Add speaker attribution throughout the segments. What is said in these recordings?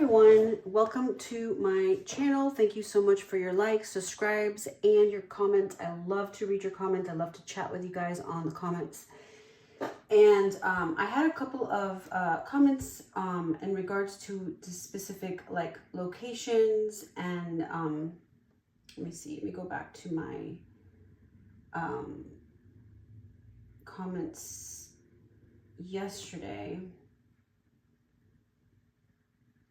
Speaker 1: everyone, welcome to my channel. Thank you so much for your likes, subscribes, and your comments. I love to read your comments. I love to chat with you guys on the comments. And I had a couple of comments in regards to the specific like locations and let me see, let me go back to my comments yesterday.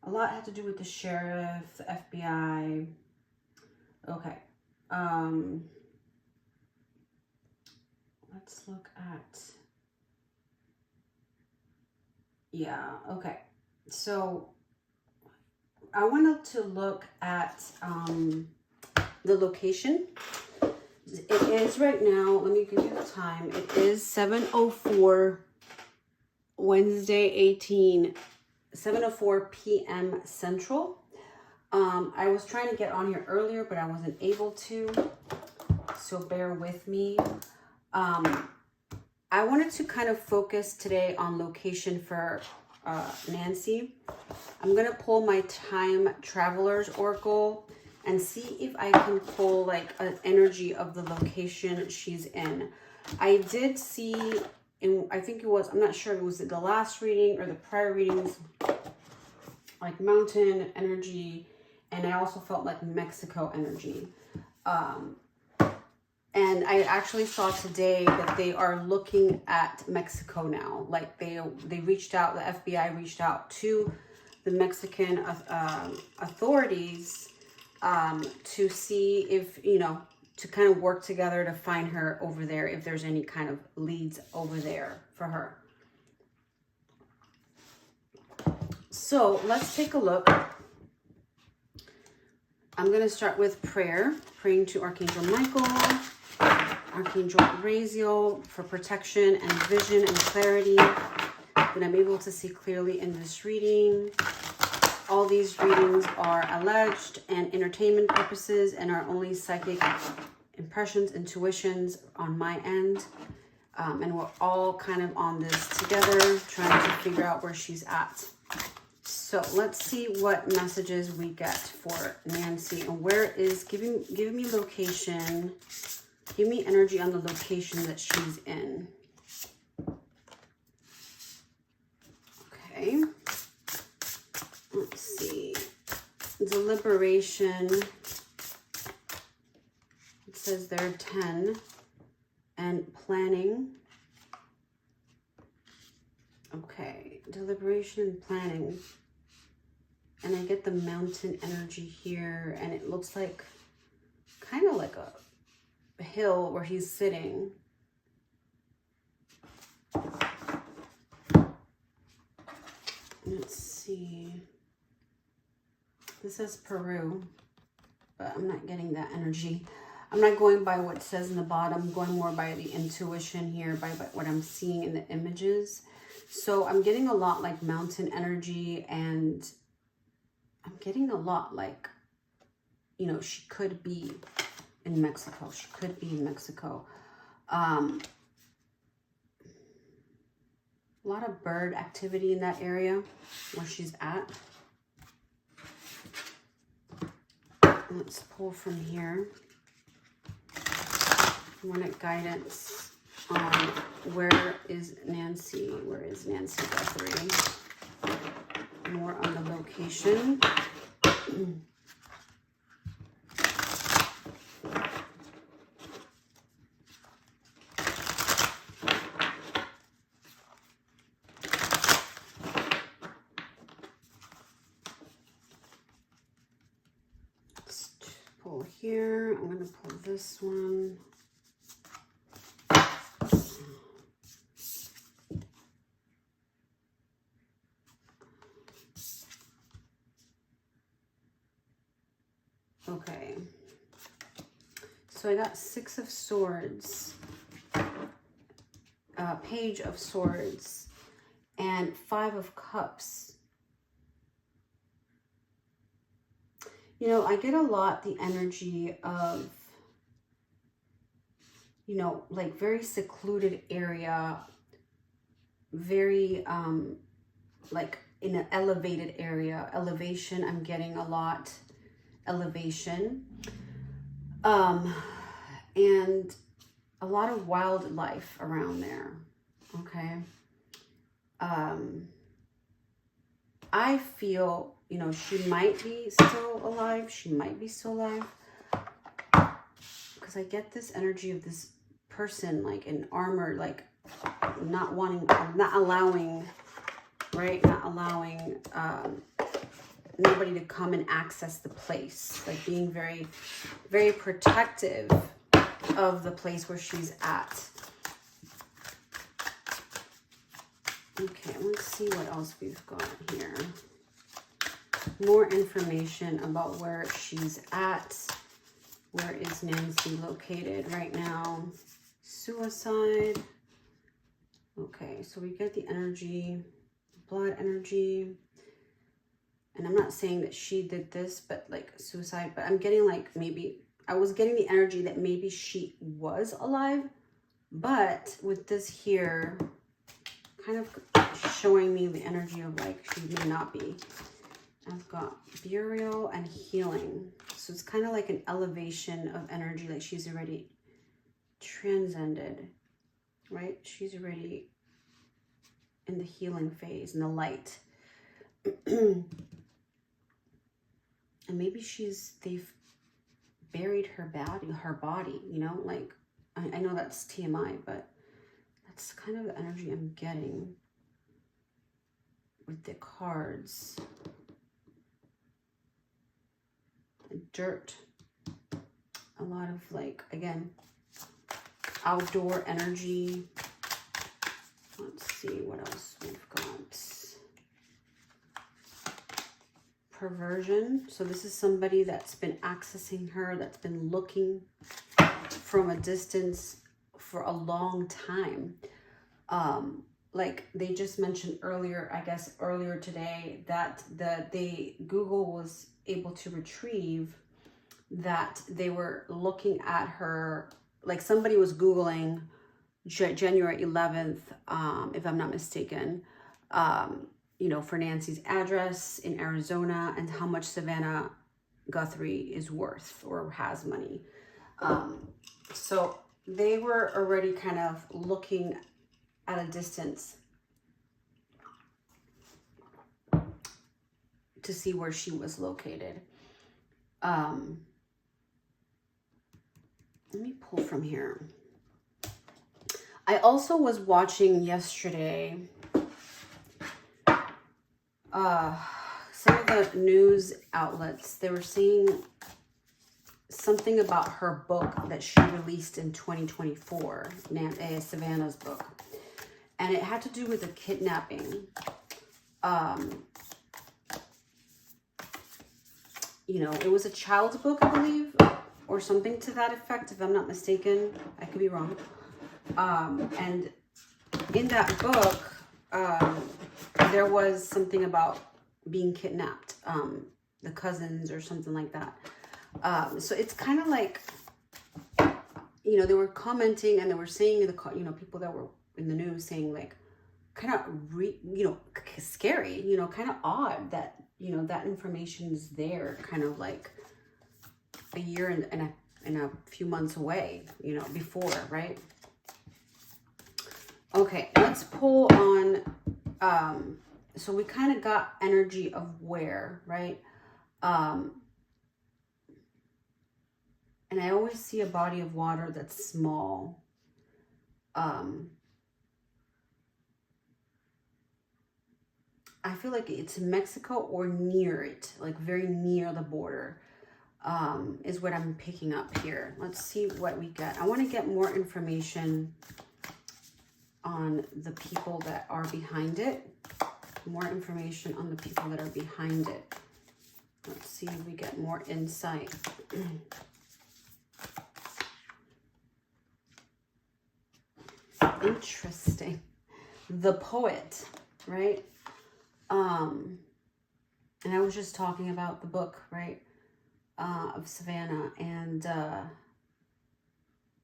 Speaker 1: A lot had to do with the sheriff, the FBI. Okay. Let's look at, yeah, okay. So I wanted to look at the location. It is right now, let me give you the time. It is 7:04 Wednesday 7:04 p.m. Central. I was trying to get on here earlier, but I wasn't able to, so bear with me. I wanted to kind of focus today on location for Nancy. I'm gonna pull my Time Traveler's Oracle and see if I can pull like an energy of the location she's in. I did see, and I think it was, I'm not sure if it was the last reading or the prior readings, like mountain energy, and I also felt like Mexico energy. And I actually saw today that they are looking at Mexico now. Like they reached out, the FBI reached out to the Mexican authorities to see if, you know, to kind of work together to find her over there, if there's any kind of leads over there for her. So let's take a look. I'm going to start with prayer, praying to Archangel Michael, Archangel Raziel for protection and vision and clarity, that I'm able to see clearly in this reading. All these readings are alleged and entertainment purposes and are only psychic impressions, intuitions on my end. And we're all kind of on this together, trying to figure out where she's at. So let's see what messages we get for Nancy, and where is, give me location, give me energy on the location that she's in. Okay. Let's see. Deliberation. It says there are 10. And planning. Okay. Deliberation and planning. And I get the mountain energy here. And it looks like kind of like a hill where he's sitting. Let's see. This says Peru, but I'm not getting that energy. I'm not going by what it says in the bottom. I'm going more by the intuition here, by what I'm seeing in the images. So I'm getting a lot like mountain energy, and I'm getting a lot like, you know, she could be in Mexico. She could be in Mexico. A lot of bird activity in that area where she's at. Let's pull from here. I wanted guidance on where is Nancy? Where is Nancy Guthrie? More on the location. Pull here. I'm going to pull this one. Okay. So I got 6 of Swords, Page of Swords, and 5 of Cups. You know, I get a lot the energy of, you know, like very secluded area, very like in an elevated area. Elevation, I'm getting a lot. Elevation. And a lot of wildlife around there. Okay. I feel, you know, she might be still alive. She might be still alive. Because I get this energy of this person, like in armor, like not allowing, right? Not allowing nobody to come and access the place. Like being very, very protective of the place where she's at. Okay, let's see what else we've got here. More information about where she's at. Where is Nancy located right now? Suicide. Okay, so we get the energy, blood energy. And I'm not saying that she did this, but like suicide. But I'm getting like maybe, I was getting the energy that maybe she was alive. But with this here, kind of showing me the energy of like she may not be. I've got burial and healing. So it's kind of like an elevation of energy, like she's already transcended, right? She's already in the healing phase, in the light. And maybe they've buried her body, you know, like, I know that's TMI, but that's kind of the energy I'm getting with the cards. Dirt. A lot of like, again, outdoor energy. Let's see what else we've got. Perversion. So this is somebody that's been accessing her, that's been looking from a distance for a long time. Like they just mentioned earlier, I guess earlier today, that Google was able to retrieve that they were looking at her, like somebody was Googling January 11th, if I'm not mistaken, you know, for Nancy's address in Arizona and how much Savannah Guthrie is worth or has money. So they were already kind of looking at a distance to see where she was located. Let me pull from here. I also was watching yesterday some of the news outlets. They were saying something about her book that she released in 2024, Savannah's book. And it had to do with a kidnapping. You know, it was a child's book, I believe, or something to that effect, if I'm not mistaken. I could be wrong. And in that book, there was something about being kidnapped, the cousins or something like that. So it's kind of like, you know, they were commenting and they were saying, you know, people that were in the news saying like, kind of, you know, scary, you know, kind of odd that, you know, that information is there kind of like a year and a few months away, you know, before, right? Okay, let's pull on, so we kind of got energy of where, right? And I always see a body of water that's small. I feel like it's in Mexico or near it, like very near the border, is what I'm picking up here. Let's see what we get. I want to get more information on the people that are behind it. More information on the people that are behind it. Let's see if we get more insight. Interesting. The poet, right? And I was just talking about the book, right? Of Savannah, and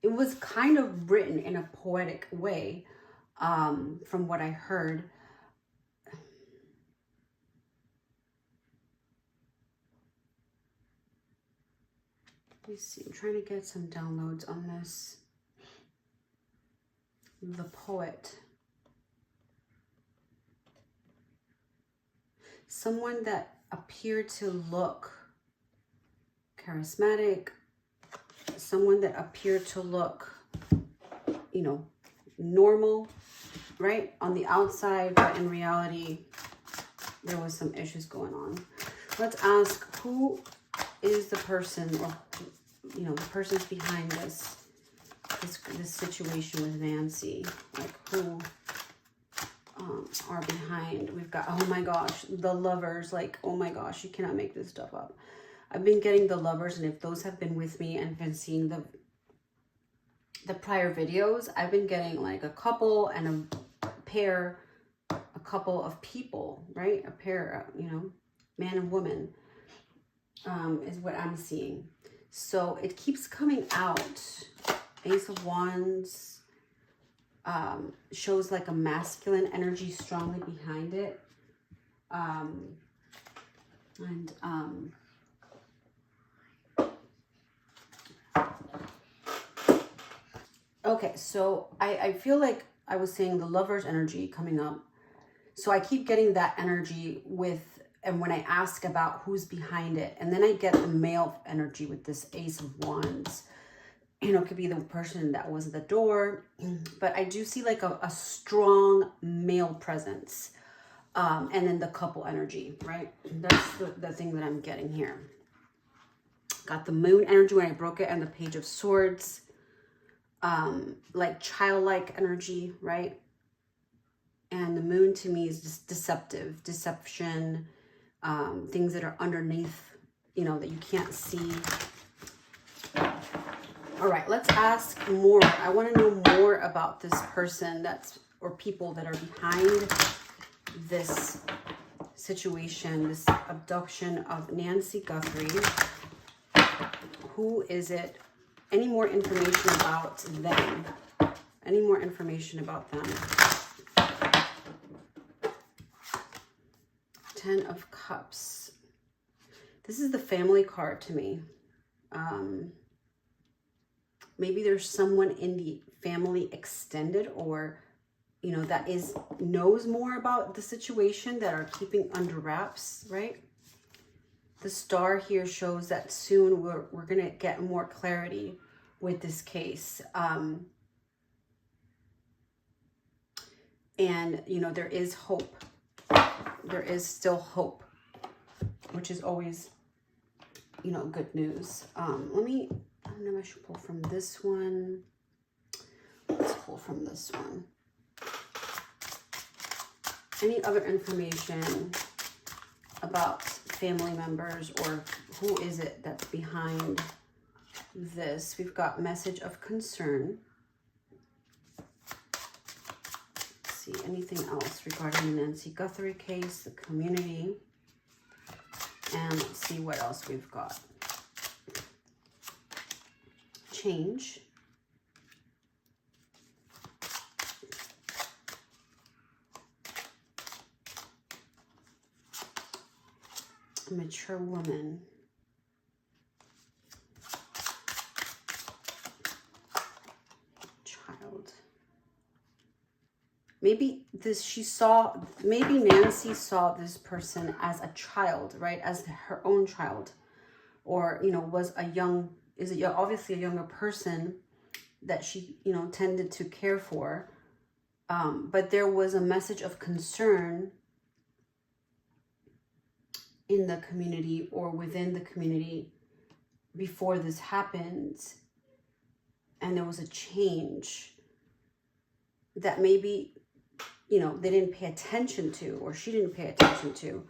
Speaker 1: it was kind of written in a poetic way, from what I heard. Let me see. I'm trying to get some downloads on this. The Poet. Someone that appeared to look charismatic. Someone that appeared to look, you know, normal, right? On the outside, but in reality, there was some issues going on. Let's ask, who is the person, or, you know, the person's behind this situation with Nancy? Like, who are behind? We've got, oh my gosh, the Lovers. Like, oh my gosh, you cannot make this stuff up. I've been getting the Lovers, and if those have been with me and been seeing the prior videos, I've been getting like a couple and a pair, a couple of people, right? A pair, you know, man and woman, is what I'm seeing. So it keeps coming out. Ace of Wands shows like a masculine energy strongly behind it. Okay, so I feel like I was saying the Lover's energy coming up. So I keep getting that energy with, and when I ask about who's behind it, and then I get the male energy with this Ace of Wands. You know, it could be the person that was at the door, but I do see like a strong male presence. And then the couple energy, right? That's the thing that I'm getting here. Got the Moon energy when I broke it, and the Page of Swords. Like childlike energy, right? And the Moon to me is just deception, things that are underneath, you know, that you can't see. All right, let's ask more. I want to know more about this person or people that are behind this situation, this abduction of Nancy Guthrie. Who is it? Any more information about them? Any more information about them? 10 of Cups. This is the Family card to me. Maybe there's someone in the family extended, or, you know, that knows more about the situation, that are keeping under wraps, right? The Star here shows that soon we're going to get more clarity with this case. And, you know, there is hope. There is still hope, which is always, you know, good news. I don't know, I should pull from this one. Let's pull from this one. Any other information about family members, or who is it that's behind this? We've got Message of Concern. Let's see, anything else regarding the Nancy Guthrie case, the community, and let's see what else we've got. Change. A mature woman. Child. Maybe maybe Nancy saw this person as a child, right? As her own child. Or, you know, obviously a younger person that she, you know, tended to care for. But there was a message of concern in the community or within the community before this happened. And there was a change that maybe, you know, they didn't pay attention to, or she didn't pay attention to.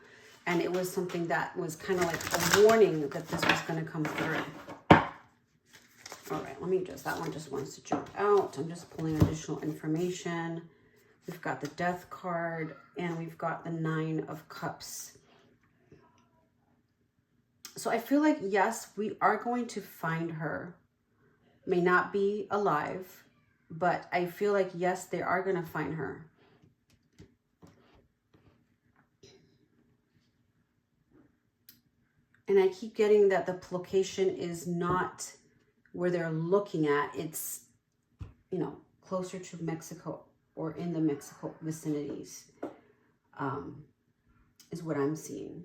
Speaker 1: And it was something that was kind of like a warning that this was going to come through. All right, that one just wants to jump out. I'm just pulling additional information. We've got the Death card, and we've got the 9 of Cups. So I feel like, yes, we are going to find her. May not be alive, but I feel like, yes, they are going to find her. And I keep getting that the location is not where they're looking at. It's, you know, closer to Mexico or in the Mexico vicinities, is what I'm seeing.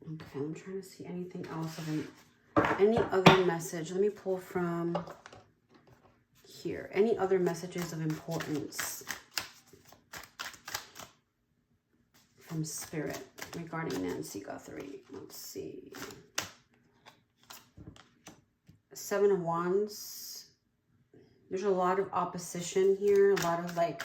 Speaker 1: Okay, I'm trying to see anything else any other message. Let me pull from here. Any other messages of importance from Spirit regarding Nancy Guthrie? Let's see. Seven of Wands. There's a lot of opposition here. A lot of like,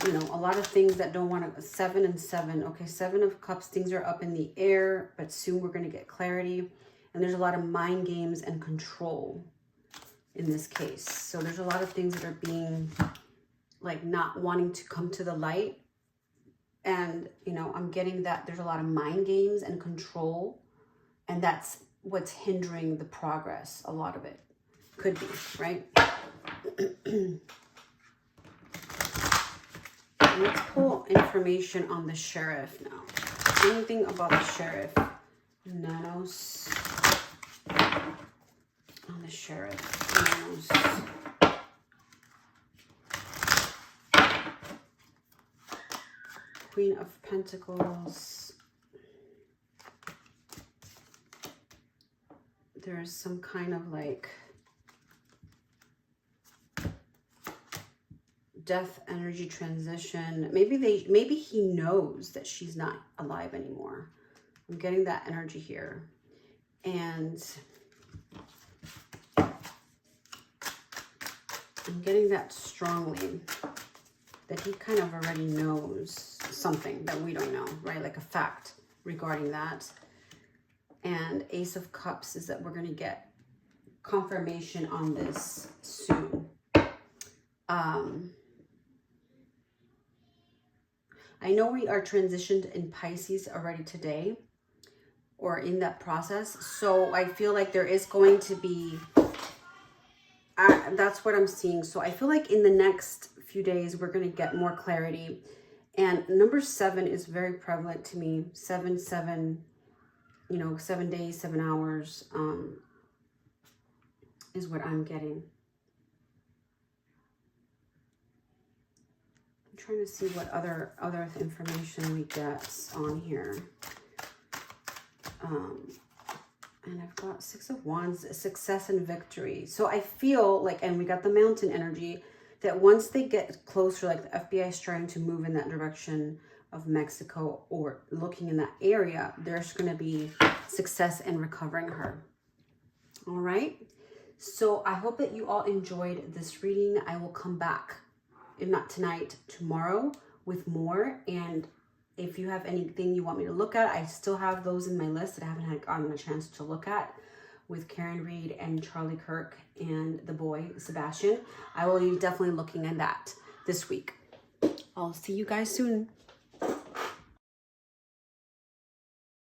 Speaker 1: you know, a lot of things that don't want to. 7 and 7. Okay, 7 of Cups. Things are up in the air, but soon we're going to get clarity. And there's a lot of mind games and control in this case. So there's a lot of things that are being like not wanting to come to the light. And, you know, I'm getting that there's a lot of mind games and control. And that's what's hindering the progress. A lot of it could be, right? Let's pull information on the Sheriff now. Anything about the Sheriff? Nanos. On the Sheriff. Nanos. Queen of Pentacles. There's some kind of like death energy transition. Maybe he knows that she's not alive anymore. I'm getting that energy here. And I'm getting that strongly that he kind of already knows something that we don't know, right? Like a fact regarding that. And Ace of Cups is that we're going to get confirmation on this soon. I know we are transitioned in Pisces already today, or in that process. So I feel like there is going to be, that's what I'm seeing. So I feel like in the next few days, we're going to get more clarity. And number 7 is very prevalent to me. 7, 7, you know, 7 days, 7 hours, is what I'm getting. I'm trying to see what other information we get on here. And I've got 6 of Wands, success and victory. So I feel like, and we got the mountain energy, that once they get closer, like the FBI is trying to move in that direction of Mexico or looking in that area, there's going to be success in recovering her. All right. So I hope that you all enjoyed this reading. I will come back, if not tonight, tomorrow with more. And if you have anything you want me to look at, I still have those in my list that I haven't gotten a chance to look at with Karen Reed and Charlie Kirk and the boy, Sebastian. I will be definitely looking at that this week. I'll see you guys soon.